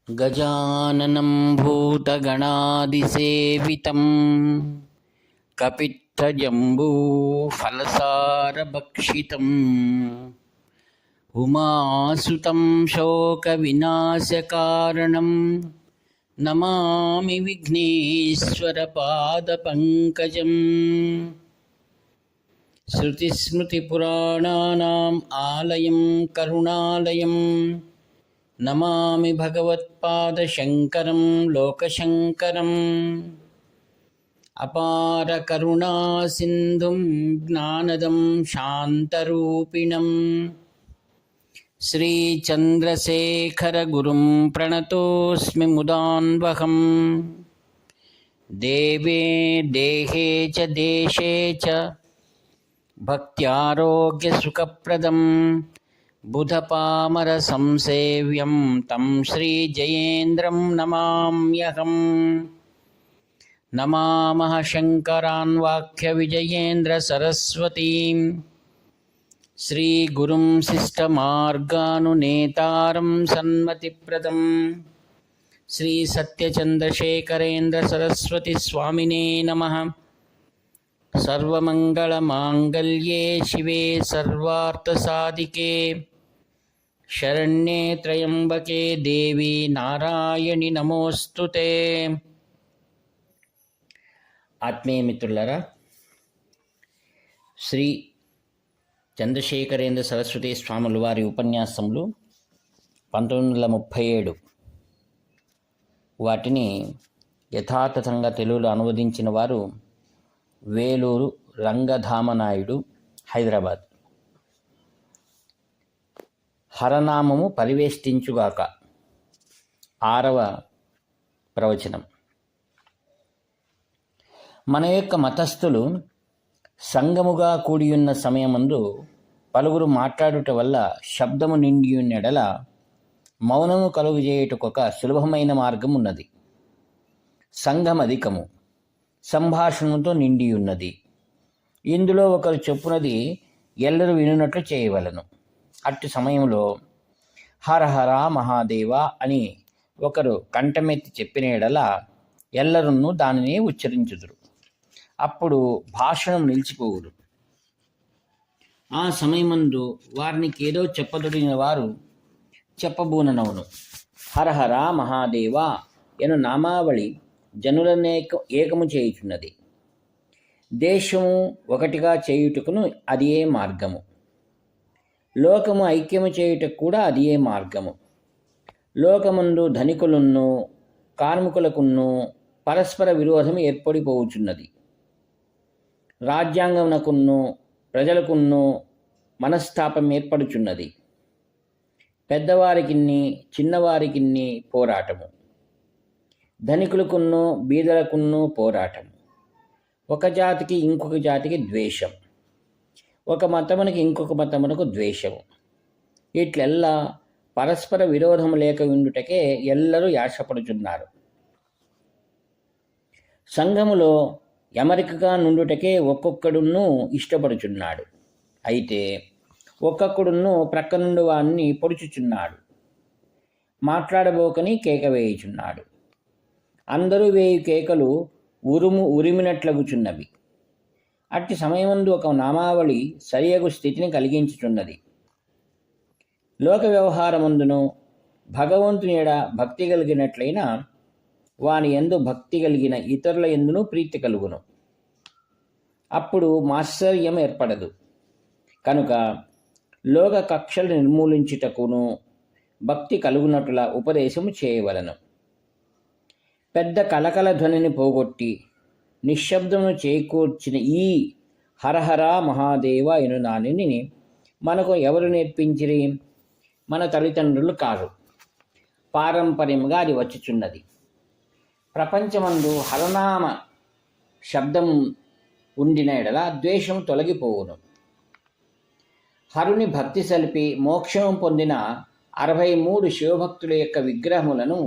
गजाननं भूतगणादिसेवितं कपित्थजम्बूफलसारभक्षितम् उमासुतं शोकविनाशकारणं नमामि विघ्नेश्वरपादपङ्कजम्। श्रुतिस्मृतिपुराणानाम् आलयं करुणालयं नमामि भगवत्पादशङ्करं लोकशङ्करम्। अपार करुणासिन्धुं ज्ञानदं शान्तरूपिणं श्रीचन्द्रशेखरगुरुं प्रणतोऽस्मि मुदान्वहम्। देवे देहे च देशे च भक्त्यारोग्यसुखप्रदं बुधपामरसंसेव्यं तं श्रीजयेन्द्रं नमाम्यहम्। नमामः शङ्करान् वाक्यविजयेन्द्रसरस्वतीं श्रीगुरुं शिष्टमार्गानुनेतारं सन्मतिप्रदं श्रीसत्यचन्द्रशेखरेन्द्रसरस्वतीस्वामिने नमः। सर्वमङ्गलमाङ्गल्ये शिवे सर्वार्थसाधिके शरण्ये त्र्यम्बके देवी नारायणि नमोऽस्तुते। ఆత్మీయ మిత్రులారా, శ్రీ చంద్రశేఖరేంద్ర సరస్వతి స్వాముల వారి ఉపన్యాసములు 1937 వాటిని యథాతథంగా తెలుగులో అనువదించిన వారు వేలూరు రంగధామనాయుడు, హైదరాబాద్. హరనామము పరివేష్టించుగాక, 6వ ప్రవచనం. మన యొక్క మతస్థులు సంగముగా కూడియున్న సమయమందు పలువురు మాట్లాడుట వల్ల శబ్దము నిండియున్నెడల మౌనము కలుగజేయుటకొక సులభమైన మార్గం ఉన్నది. సంఘమధికము, సంభాషణతో నిండియున్నది. ఇందులో ఒకరు చెప్పునది ఎల్లరూ వినున్నట్లు చేయవలను. అట్టి సమయంలో హర హర మహాదేవ అని ఒకరు కంఠమెత్తి చెప్పిన ఎడల ఎల్లరును దానిని ఉచ్చరించుదురు. అప్పుడు భాషణం నిలిచిపోవుడు. ఆ సమయమందు వారికి ఏదో చెప్పదొడిగిన వారు చెప్పబూననవును. హరహర మహాదేవ ఎను నామావళి జనులనేక ఏకము చేయుచున్నది. దేశము ఒకటిగా చేయుటకును అదియే మార్గము. లోకము ఐక్యము చేయుటకు కూడా అదియే మార్గము. లోకమందు ధనికులను కార్మికులకును పరస్పర విరోధము ఏర్పడిపోవుచున్నది. రాజ్యాంగమునకును ప్రజలకును మనస్తాపం ఏర్పడుచున్నది. పెద్దవారికిన్ని చిన్నవారికిన్ని పోరాటము, ధనికులకును బీదలకును పోరాటము, ఒక జాతికి ఇంకొక జాతికి ద్వేషం, ఒక మతమునకి ఇంకొక మతమునకు ద్వేషము. ఇట్లెల్లా పరస్పర విరోధము లేక ఉండుటకే ఎల్లరూ యాశపడుచున్నారు. సంఘములో ఎమరికగా నుండుటకే ఒక్కొక్కడును ఇష్టపడుచున్నాడు. అయితే ఒక్కొక్కడును ప్రక్క నుండి వాణ్ణి పొడుచుచున్నాడు. మాట్లాడబోకని కేక వేయుచున్నాడు. అందరూ వేయు కేకలు ఉరిమినట్లగుచున్నవి. అట్టి సమయమందు ఒక నామావళి సరియగు స్థితిని కలిగించుచున్నది. లోక వ్యవహారమందును భగవంతుని ఎడ భక్తి కలిగినట్లయినా వాని యందు భక్తి కలిగిన ఇతరుల యందును ప్రీతి కలుగును. అప్పుడు మాత్సర్యం ఏర్పడదు. కనుక లోక కక్షలు నిర్మూలించుటకును భక్తి కలుగునట్ల ఉపదేశము చేయవలను. పెద్ద కలకల ధ్వనిని పోగొట్టి నిశ్శబ్దమును చేకూర్చిన ఈ హరహర మహాదేవ ఎను దానిని మనకు ఎవరు నేర్పించిరి? మన తల్లిదండ్రులు కారు. పారంపర్యముగా అది వచ్చుచున్నది. ప్రపంచమందు హరనామ శబ్దం ఉండిన ఎడల ద్వేషం తొలగిపోవును. హరుని భక్తి సలిపి మోక్షం పొందిన 63 శివభక్తుల యొక్క విగ్రహములను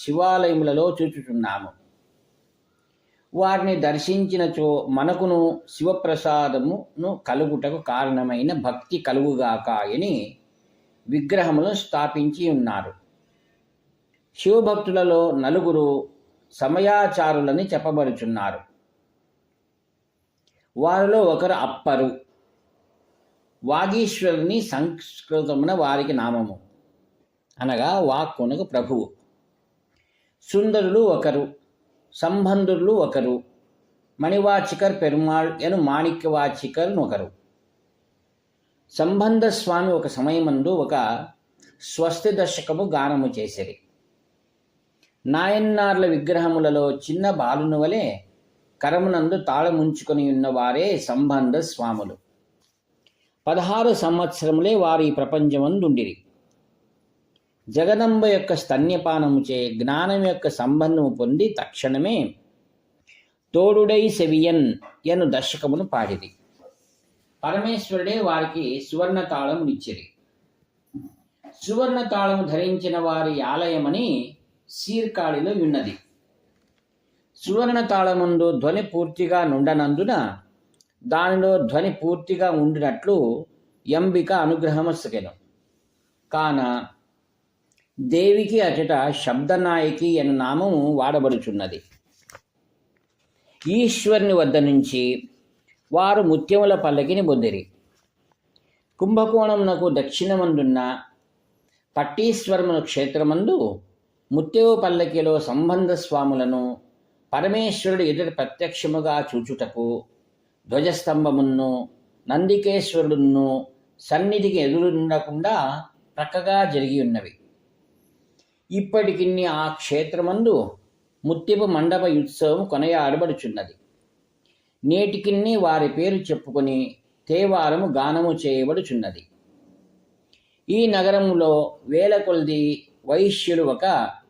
శివాలయములలో చూచుచున్నాము. వారిని దర్శించినచో మనకును శివప్రసాదమును కలుగుటకు కారణమైన భక్తి కలుగుగాక అని విగ్రహములను స్థాపించి ఉన్నారు. శివభక్తులలో నలుగురు సమయాచారులని చెప్పబడుచున్నారు. వారిలో ఒకరు అప్పరు. వాగీశ్వరుని సంస్కృతమున వారికి నామము, అనగా వాక్కునకు ప్రభువు. సుందరులు ఒకరు, సంబంధులు ఒకరు, మణివాచికర్ పెరుమాళ్ ఎను మాణిక్యవాచికర్ ఒకరు. సంబంధ స్వామి ఒక సమయమందు ఒక స్వస్తి దశకము గానము చేసిరి. నాయన్నార్ల విగ్రహములలో చిన్న బాలుని వలె కరమునందు తాళముంచుకొని ఉన్నవారే సంబంధ స్వాములు. 16 సంవత్సరములే వారు ఈ ప్రపంచమందుండిరి. జగదంబ యొక్క స్తన్యపానముచే జ్ఞానం యొక్క సంబంధము పొంది తక్షణమే తోడుడై సెవియన్ ఎను దశకమును పాడిరి. పరమేశ్వరుడే వారికి సువర్ణ తాళమునిచ్చిరి. సువర్ణ తాళము ధరించిన వారి ఆలయమని సీర్కాళిలో ఉన్నది. సువర్ణ తాళముందు ధ్వని పూర్తిగా నుండనందున దానిలో ధ్వని పూర్తిగా ఉండినట్లు ఎంబిక అనుగ్రహమస్సకెను. కాన దేవికి అచట శబ్దనాయకి అను నామము వాడబడుచున్నది. ఈశ్వరుని వద్ద నుంచి వారు ముత్యముల పల్లకిని పొందిరి. కుంభకోణమునకు దక్షిణమందున్న పట్టీశ్వరమును క్షేత్రమందు ముత్యవు పల్లకిలో సంబంధ స్వాములను పరమేశ్వరుడు ఎదుట ప్రత్యక్షముగా చూచుటకు ధ్వజస్తంభమును నందికేశ్వరుడును సన్నిధికి ఎదురుండకుండా ప్రక్కగా జరిగి ఉన్నవి. ఇప్పటికిన్ని ఆ క్షేత్రమందు ముత్యపు మండప ఉత్సవం కొనయాడబడుచున్నది. నేటికిన్ని వారి పేరు చెప్పుకొని తేవారము గానము చేయబడుచున్నది. ఈ నగరములో వేల కొలది వైశ్యులు ఒక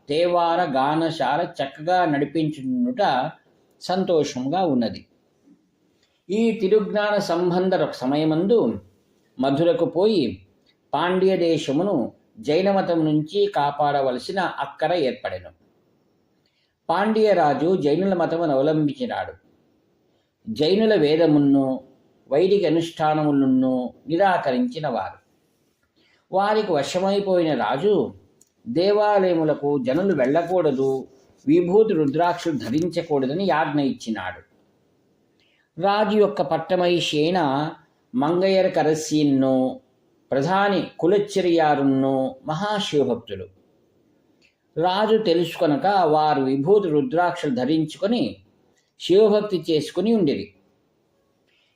తేవార గానశాల చక్కగా నడిపించుట సంతోషంగా ఉన్నది. ఈ తిరుజ్ఞాన సంబంధ సమయమందు మధురకు పోయి పాండ్య దేశమును జైనమతం నుంచి కాపాడవలసిన అక్కర ఏర్పడెను. పాండ్యరాజు జైనుల మతమును అవలంబించినాడు. జైనుల వేదమును వైదిక అనుష్ఠానములను నిరాకరించిన వారు. వారికి వశమైపోయిన రాజు దేవాలయములకు జనులు వెళ్ళకూడదు, విభూతి రుద్రాక్షలు ధరించకూడదని ఆజ్ఞ ఇచ్చినాడు. రాజు యొక్క పట్టమహిషి అయిన మంగయ్యర్ కరస్యన్ను ప్రధాని కులచెరియారును మహాశివభక్తులు. రాజు తెలుసుకొనక వారు విభూతి రుద్రాక్షలు ధరించుకొని శివభక్తి చేసుకుని ఉండిరి.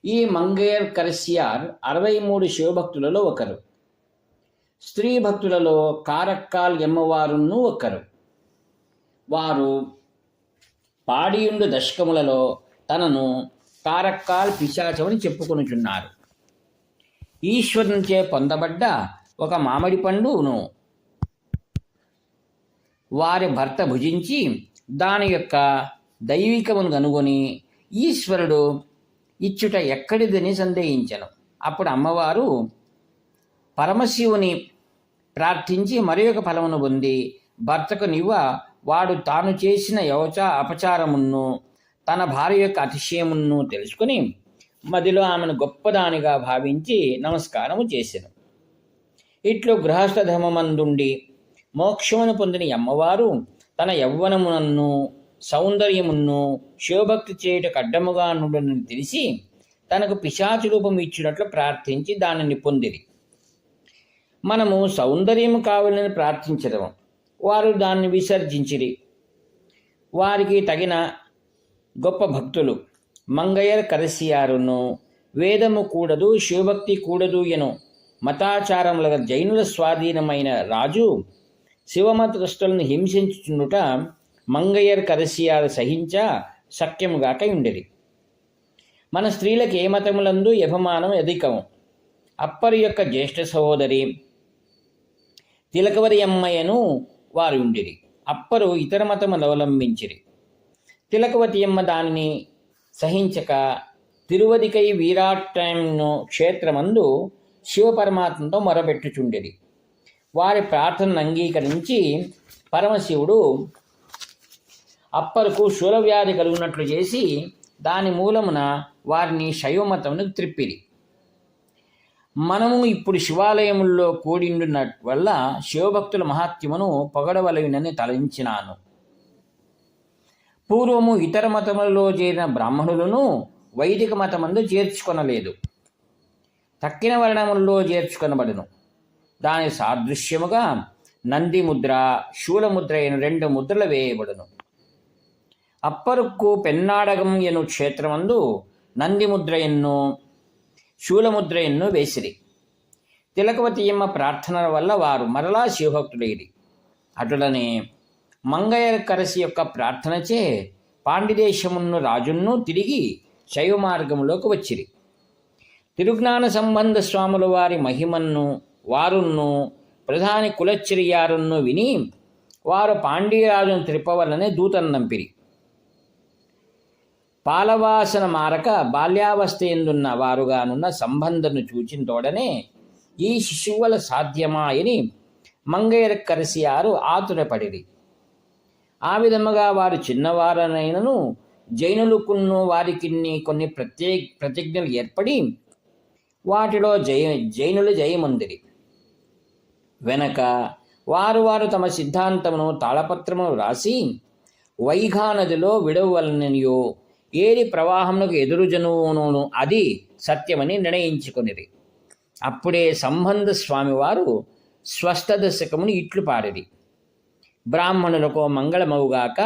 ఈ మంగయ్యర్ కరస్యార్ 63 శివభక్తులలో ఒకరు. స్త్రీ భక్తులలో కారక్కాల్ ఎమ్మవారును ఒకరు. వారు పాడియుండు దశకములలో తనను కారక్కాల్ పిశాచమని చెప్పుకొనుచున్నారు. ఈశ్వరునిచే పొందబడ్డ ఒక మామిడి పండును వారి భర్త భుజించి దాని యొక్క దైవికమును కనుగొని ఈశ్వరుడు ఇచ్చుట ఎక్కడిదని సందేహించెను. అప్పుడు అమ్మవారు పరమశివుని ప్రార్థించి మరి ఒక ఫలమును పొంది భర్తకు నివ్వ వాడు తాను చేసిన అపచారమును తన భార్య యొక్క అతిశయమును తెలుసుకుని మదిలో ఆమెను గొప్పదానిగా భావించి నమస్కారము చేసెను. ఇట్లు గృహస్థ ధర్మమందుండి మోక్షమును పొందిన అమ్మవారు తన యవ్వనమునన్ను సౌందర్యమును శివభక్తి చేయుటకు అడ్డముగా నుండని తెలిసి తనకు పిశాచు రూపం ఇచ్చినట్లు ప్రార్థించి దానిని పొందిరి. మనము సౌందర్యము కావాలని ప్రార్థించదము. వారు దాన్ని విసర్జించిరి. వారికి తగిన గొప్ప భక్తులు మంగయ్యర్ కరసియారును వేదము కూడదు శివభక్తి కూడదు ఎను మతాచారముల జైనుల స్వాధీనమైన రాజు శివమతస్థులను హింసించుచుండుట మంగయ్యర్ కరసియారు సహించ శక్యముగాక ఉండేది. మన స్త్రీలకు ఏ మతములందు యభమానం అధికము. అప్పరి యొక్క జ్యేష్ఠ సహోదరి తిలకవరి అమ్మయ్యను వారు ఉండిరి. అప్పరు ఇతర మతములు అవలంబించిరి. తిలకవతి అమ్మ దానిని సహించక తిరువదికై వీరాటంను క్షేత్రమందు శివపరమాత్మతో మొరబెట్టుచుండిరి. వారి ప్రార్థనను అంగీకరించి పరమశివుడు అప్పరకు శూలవ్యాధి కలుగునట్లు చేసి దాని మూలమున వారిని శైవమతమును త్రిప్పిరి. మనము ఇప్పుడు శివాలయముల్లో కూడిండున్న వల్ల శివభక్తుల మహాత్మ్యమును పొగడవలయునని తలంచినాను. పూర్వము ఇతర మతములలో చేరిన బ్రాహ్మణులను వైదిక మతమందు చేర్చుకొనలేదు, తక్కిన వర్ణములలో చేర్చుకొనబడును. దాని సాదృశ్యముగా నంది ముద్ర, శూలముద్ర అయిన 2 ముద్రలు వేయబడును. అప్పరుక్కు పెన్నాడగం ఎను క్షేత్రమందు నంది ముద్రయన్ను శూలముద్రయన్ను వేసిరి. తిలకవతియమ్మ ప్రార్థనల వల్ల వారు మరలా శివభక్తులైరి. అటులనే మంగయకరసి యొక్క ప్రార్థనచే పాండిదేశమును రాజును తిరిగి శైవ మార్గంలోకి వచ్చిరి. తిరుజ్ఞాన సంబంధ స్వాముల వారి మహిమన్ను వారును ప్రధాని కులచ్చిరియారును విని వారు పాండ్యరాజును త్రిపవలనే దూతను నంపిరి. పాలవాసన మారక బాల్యావస్థ ఎందున్న వారుగానున్న సంబంధను చూచిన తోడనే ఈ శిశువుల సాధ్యమా అని మంగయకరసియారు ఆతురపడిరి. ఆ విధముగా వారు చిన్నవారనైనను జైనులకును వారికి కొన్ని ప్రతిజ్ఞలు ఏర్పడి వాటిలో జైనులు జయముందిరి. వెనక వారు తమ సిద్ధాంతమును తాళపత్రమును రాసి వైఘా నదిలో విడవలననియో ఏరి ప్రవాహమునకు ఎదురుజనును అది సత్యమని నిర్ణయించుకొనిరి. అప్పుడే సంబంధ స్వామివారు స్వస్థ దశకమును ఇట్లు పారిరి. బ్రాహ్మణులకు మంగళమవుగాక,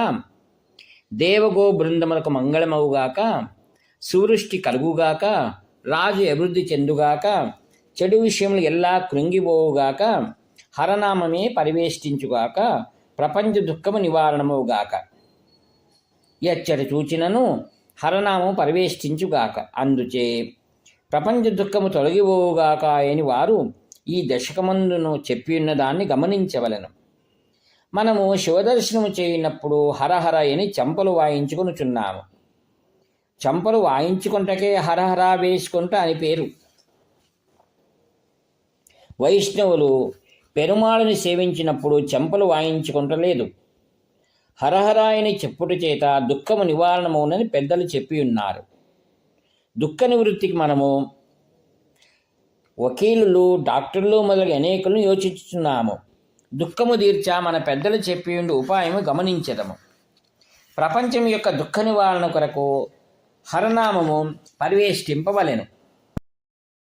దేవగో బృందములకు మంగళమవుగాక, సువృష్టి కలుగుగాక, రాజు అభివృద్ధి చెందుగాక, చెడు విషయములు ఎల్లా కృంగిపోవుగాక, హరనామమే పరివేష్టించుగాక, ప్రపంచ దుఃఖము నివారణముగాక. ఎచ్చటి చూచినను హరనామము పరివేష్టించుగాక. అందుచే ప్రపంచ దుఃఖము తొలగిపోవుగాక అని వారు ఈ దశకమందును చెప్పియున్న దాన్ని గమనించవలెను. మనము శివదర్శనము చేయనప్పుడు హరహర అని చంపలు వాయించుకొనుచున్నాము. చంపలు వాయించుకుంటకే హరహర వేసుకుంట అని పేరు. వైష్ణవులు పెరుమాళుని సేవించినప్పుడు చెంపలు వాయించుకుంటలేదు. హరహరాయని చెప్పుట చేత దుఃఖము నివారణమవునని పెద్దలు చెప్పి ఉన్నారు. దుఃఖ నివృత్తికి మనము వకీలులు, డాక్టర్లు మొదలగు అనేకులను యోచించుతున్నాము. దుఃఖము తీర్చా మన పెద్దలు చెప్పి ఉండి ఉపాయము గమనించదము. ప్రపంచం యొక్క దుఃఖ నివారణ కొరకు హరనామము పరివేష్టింపవలెను.